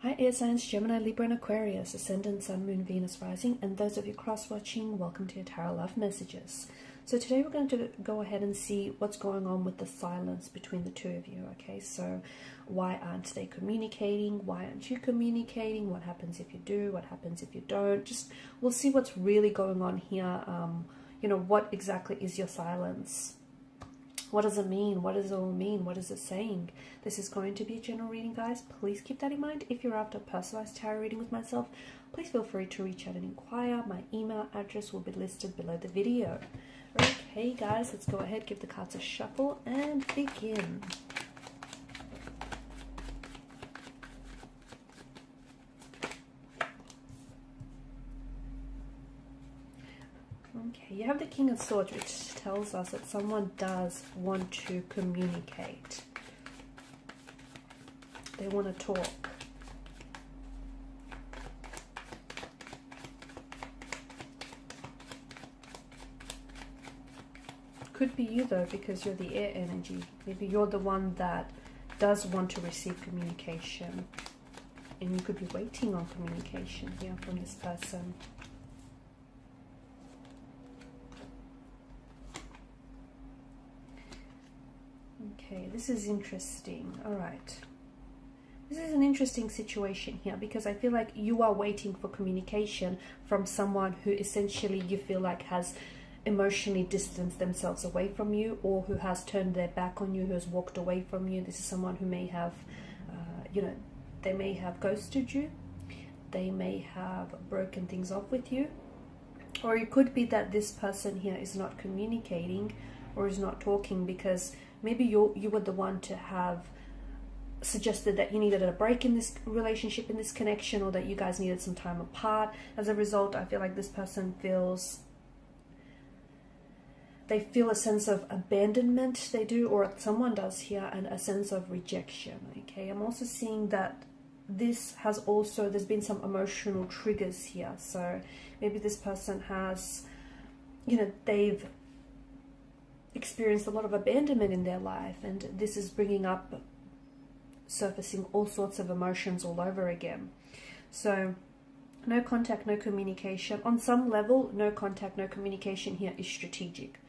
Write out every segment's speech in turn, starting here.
Hi air signs, Gemini, Libra and Aquarius, Ascendant, Sun, Moon, Venus, Rising, and those of you cross-watching, welcome to your Tarot Love Messages. So today we're going to go ahead and see what's going on with the silence between the two of you, okay? So why aren't they communicating? Why aren't you communicating? What happens if you do? What happens if you don't? Just, we'll see what's really going on here. What exactly is your silence? What does it mean? What does it all mean? What is it saying? This is going to be a general reading, guys. Please keep that in mind. If you're after a personalized tarot reading with myself, please feel free to reach out and inquire. My email address will be listed below the video. Okay, guys, let's go ahead, give the cards a shuffle and begin. Okay, you have the King of Swords, which tells us that someone does want to communicate. They want to talk. Could be you though, because you're the air energy. Maybe you're the one that does want to receive communication. And you could be waiting on communication here from this person. Okay, this is interesting. All right. This is an interesting situation here because I feel like you are waiting for communication from someone who essentially you feel like has emotionally distanced themselves away from you, or who has turned their back on you, who has walked away from you. This is someone who may have, they may have ghosted you. They may have broken things off with you. Or it could be that this person here is not communicating or is not talking because maybe you were the one to have suggested that you needed a break in this relationship, in this connection, or that you guys needed some time apart. As a result, I feel like this person feels a sense of abandonment, they do, or someone does here, and a sense of rejection, okay? I'm also seeing that this has also, there's been some emotional triggers here. So maybe this person has, they've experienced a lot of abandonment in their life, and this is bringing up, surfacing all sorts of emotions all over again. So no contact, no communication. On some level, no contact, no communication here is strategic.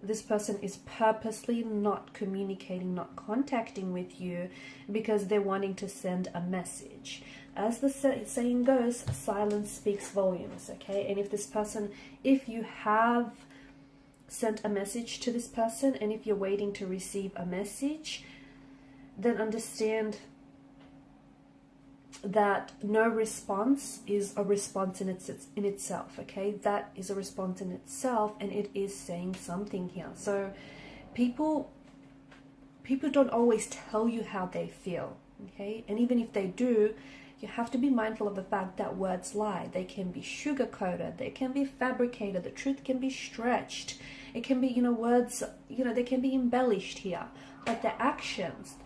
This person is purposely not communicating, not contacting with you because they're wanting to send a message. As the saying goes, silence speaks volumes, okay? And if you have sent a message to this person, and if you're waiting to receive a message, then understand that no response is a response in itself, okay? That is a response in itself, and it is saying something here. So people don't always tell you how they feel, okay? And even if they do, you have to be mindful of the fact that words lie. They can be sugar-coated, they can be fabricated, the truth can be stretched. It can be, words, they can be embellished here. But their actions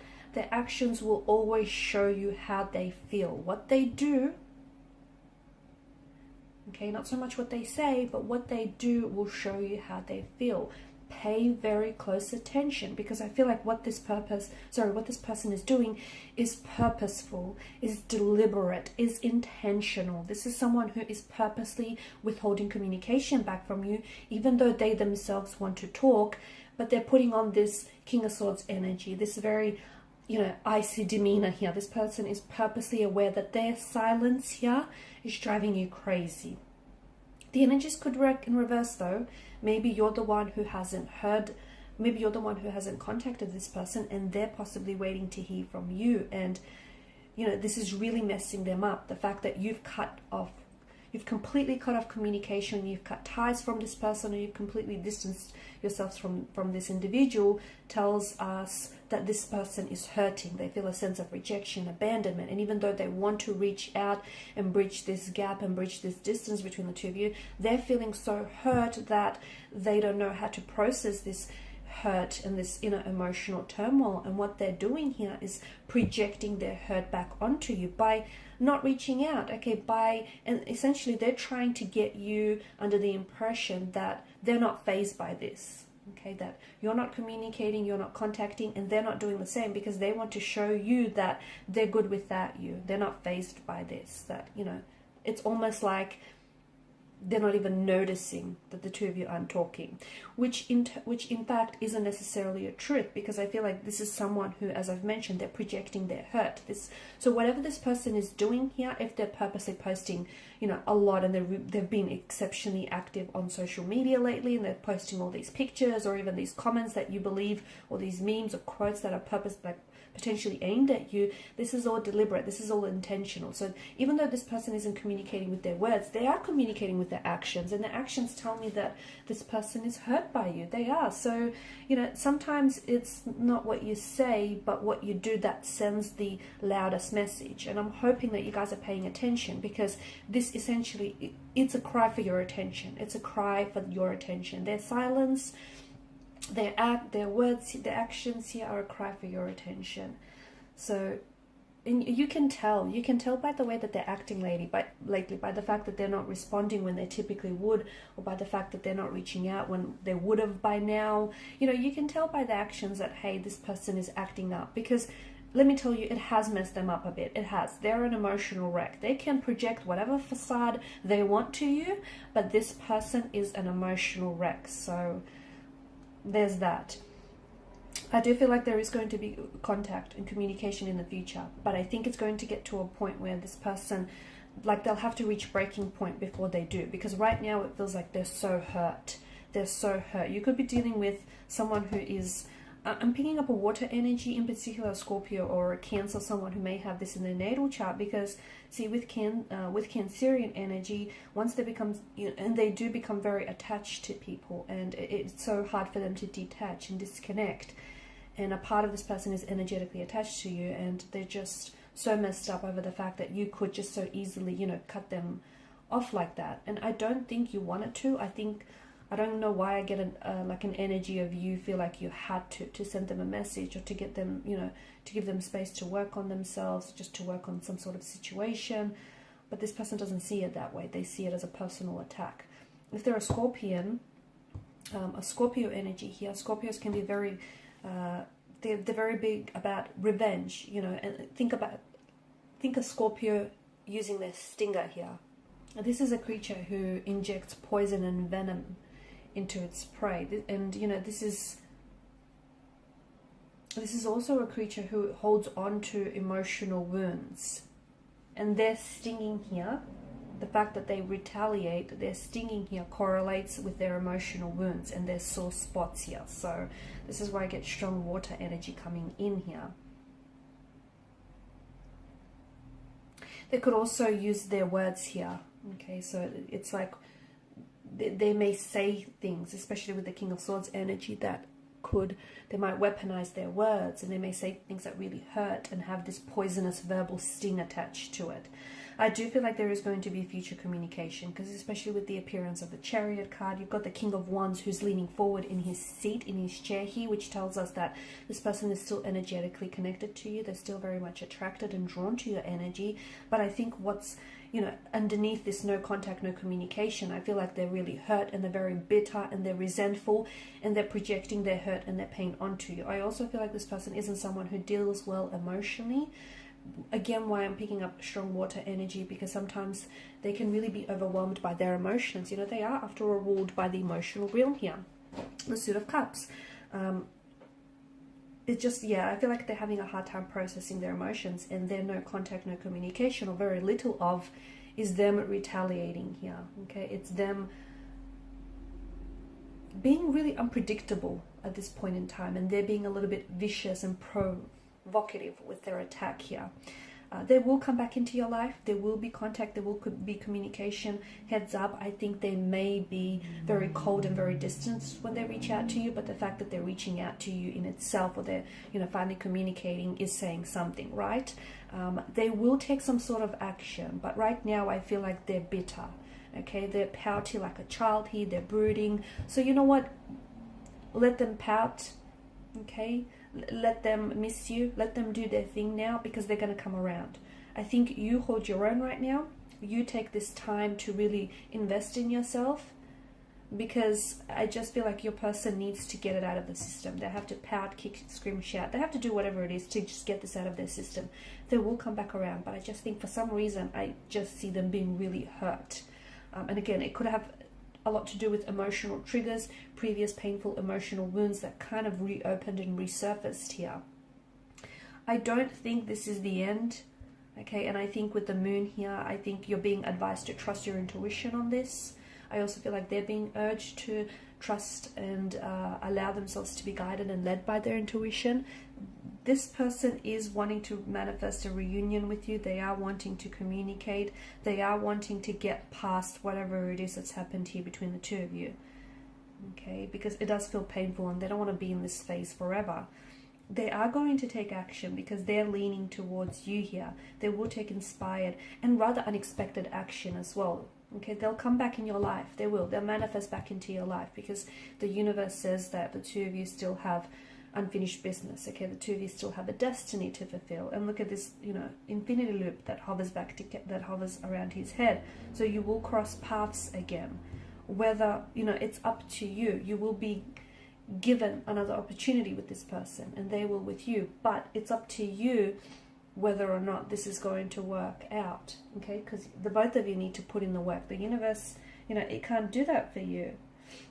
will always show you how they feel. What they do, okay, not so much what they say, but what they do will show you how they feel. Pay very close attention, because I feel like what this person is doing is purposeful, is deliberate, is intentional. This is someone who is purposely withholding communication back from you, even though they themselves want to talk, but they're putting on this King of Swords energy, this very icy demeanor here. This person is purposely aware that their silence here is driving you crazy. The energies could work in reverse though. Maybe you're the one who hasn't contacted this person, and they're possibly waiting to hear from you. And, this is really messing them up. The fact that you've completely cut off communication, you've cut ties from this person, or you've completely distanced yourselves from this individual, tells us that this person is hurting. They feel a sense of rejection, abandonment, and even though they want to reach out and bridge this gap and bridge this distance between the two of you, they're feeling so hurt that they don't know how to process this hurt and this inner emotional turmoil. And what they're doing here is projecting their hurt back onto you by not reaching out, okay? And essentially they're trying to get you under the impression that they're not fazed by this, Okay, that you're not communicating, you're not contacting, and they're not doing the same because they want to show you that they're good without you. They're not fazed by this. That, you know, it's almost like they're not even noticing that the two of you aren't talking, which in fact isn't necessarily a truth, because I feel like this is someone who, as I've mentioned, they're projecting their hurt. So whatever this person is doing here, if they're purposely posting, you know, a lot, and they've been exceptionally active on social media lately, and they're posting all these pictures or even these comments that you believe, or these memes or quotes that are potentially aimed at you, this is all deliberate, this is all intentional. So even though this person isn't communicating with their words, they are communicating with their actions, and their actions tell me that this person is hurt by you. They are. So, you know, sometimes it's not what you say, but what you do that sends the loudest message. And I'm hoping that you guys are paying attention, because this essentially, it's a cry for your attention. It's a cry for your attention. Their silence, their words, their actions here are a cry for your attention. So, and you can tell by the way that they're acting lately, by the fact that they're not responding when they typically would, or by the fact that they're not reaching out when they would have by now. You know, you can tell by the actions that, hey, this person is acting up, because let me tell you, it has messed them up a bit. It has. They're an emotional wreck. They can project whatever facade they want to you, but this person is an emotional wreck. So there's that. I do feel like there is going to be contact and communication in the future, but I think it's going to get to a point where this person, like, they'll have to reach breaking point before they do, because right now it feels like they're so hurt. They're so hurt. You could be dealing with someone who is, I'm picking up a water energy, in particular a Scorpio or a Cancer, someone who may have this in their natal chart, because see, with Cancerian energy, once they become, and they do become very attached to people, and it's so hard for them to detach and disconnect, and a part of this person is energetically attached to you, and they're just so messed up over the fact that you could just so easily, you know, cut them off like that. And I don't think you wanted to. I don't know why I get an energy of you feel like you had to send them a message, or to get them, you know, to give them space to work on themselves, just to work on some sort of situation. But this person doesn't see it that way. They see it as a personal attack. If they're a Scorpion, a Scorpio energy here, Scorpios can be very, they're very big about revenge, you know, and think a Scorpio using their stinger here. This is a creature who injects poison and venom into its prey, and you know, this is also a creature who holds on to emotional wounds, and their stinging here, the fact that they retaliate, their stinging here correlates with their emotional wounds and their sore spots here. So this is why I get strong water energy coming in here. They could also use their words here. Okay, so it's like they may say things, especially with the King of Swords energy, that they might weaponize their words, and they may say things that really hurt and have this poisonous verbal sting attached to it. I do feel like there is going to be future communication, because especially with the appearance of the Chariot card, you've got the King of Wands who's leaning forward in his seat, in his chair here, which tells us that this person is still energetically connected to you. They're still very much attracted and drawn to your energy. But I think what's, you know, underneath this no contact, no communication, I feel like they're really hurt, and they're very bitter, and they're resentful, and they're projecting their hurt and their pain onto you. I also feel like this person isn't someone who deals well emotionally. Again, why I'm picking up strong water energy, because sometimes they can really be overwhelmed by their emotions. You know, they are, after all, ruled by the emotional realm here. The Suit of Cups. It's just, yeah, I feel like they're having a hard time processing their emotions, and their no contact, no communication, or very little of, is them retaliating here. Okay, it's them being really unpredictable at this point in time, and they're being a little bit vicious and provocative with their attack here. They will come back into your life. There will be contact. There will be communication. Heads up, I think they may be very cold and very distant when they reach out to you, but the fact that they're reaching out to you in itself, or they're, you know, finally communicating, is saying something, right? They will take some sort of action, but right now I feel like they're bitter. Okay, they're pouty like a child here. They're brooding. So you know what? Let them pout. Okay, let them miss you, let them do their thing now, because they're going to come around. I think you hold your own right now. You take this time to really invest in yourself, because I just feel like your person needs to get it out of the system. They have to pout, kick, scream, shout. They have to do whatever it is to just get this out of their system. They will come back around, but I just think for some reason I just see them being really hurt. And again, it could have a lot to do with emotional triggers, previous painful emotional wounds that kind of reopened and resurfaced here. I don't think this is the end, okay? And I think with the moon here, I think you're being advised to trust your intuition on this. I also feel like they're being urged to trust and allow themselves to be guided and led by their intuition. This person is wanting to manifest a reunion with you. They are wanting to communicate. They are wanting to get past whatever it is that's happened here between the two of you. Okay, because it does feel painful and they don't want to be in this phase forever. They are going to take action because they're leaning towards you here. They will take inspired and rather unexpected action as well. Okay, they'll come back in your life. They will. They'll manifest back into your life because the universe says that the two of you still have unfinished business. Okay, the two of you still have a destiny to fulfill. And look at this, you know, infinity loop that hovers back to that hovers around his head. So you will cross paths again. Whether, you know, it's up to you. You will be given another opportunity with this person and they will with you, but it's up to you whether or not this is going to work out. Okay, because the both of you need to put in the work. The universe, you know, it can't do that for you.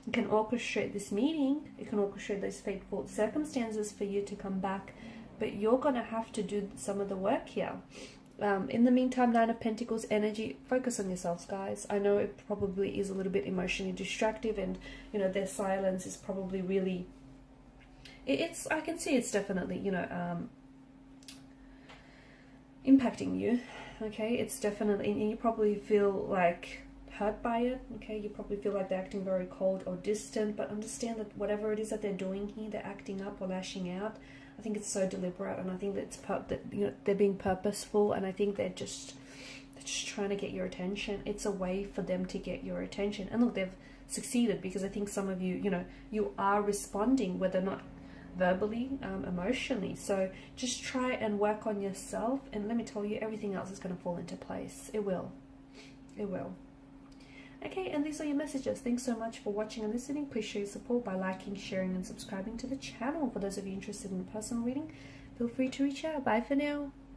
It can orchestrate this meeting, it can orchestrate those fateful circumstances for you to come back, but you're going to have to do some of the work here. In the meantime, Nine of Pentacles energy, focus on yourselves, guys. I know it probably is a little bit emotionally distractive and, you know, their silence is probably really, I can see it's definitely, you know, impacting you. Okay, it's definitely, and you probably feel like hurt by it. Okay, you probably feel like they're acting very cold or distant, but understand that whatever it is that they're doing here, they're acting up or lashing out, I think it's so deliberate, and I think that you know, they're being purposeful, and I think they're just trying to get your attention. It's a way for them to get your attention. And look, they've succeeded because I think some of you, you know, you are responding, whether or not verbally, emotionally. So just try and work on yourself, and let me tell you, everything else is going to fall into place. It will. It will. Okay, and these are your messages. Thanks so much for watching and listening. Please show your support by liking, sharing, and subscribing to the channel. For those of you interested in a personal reading, feel free to reach out. Bye for now.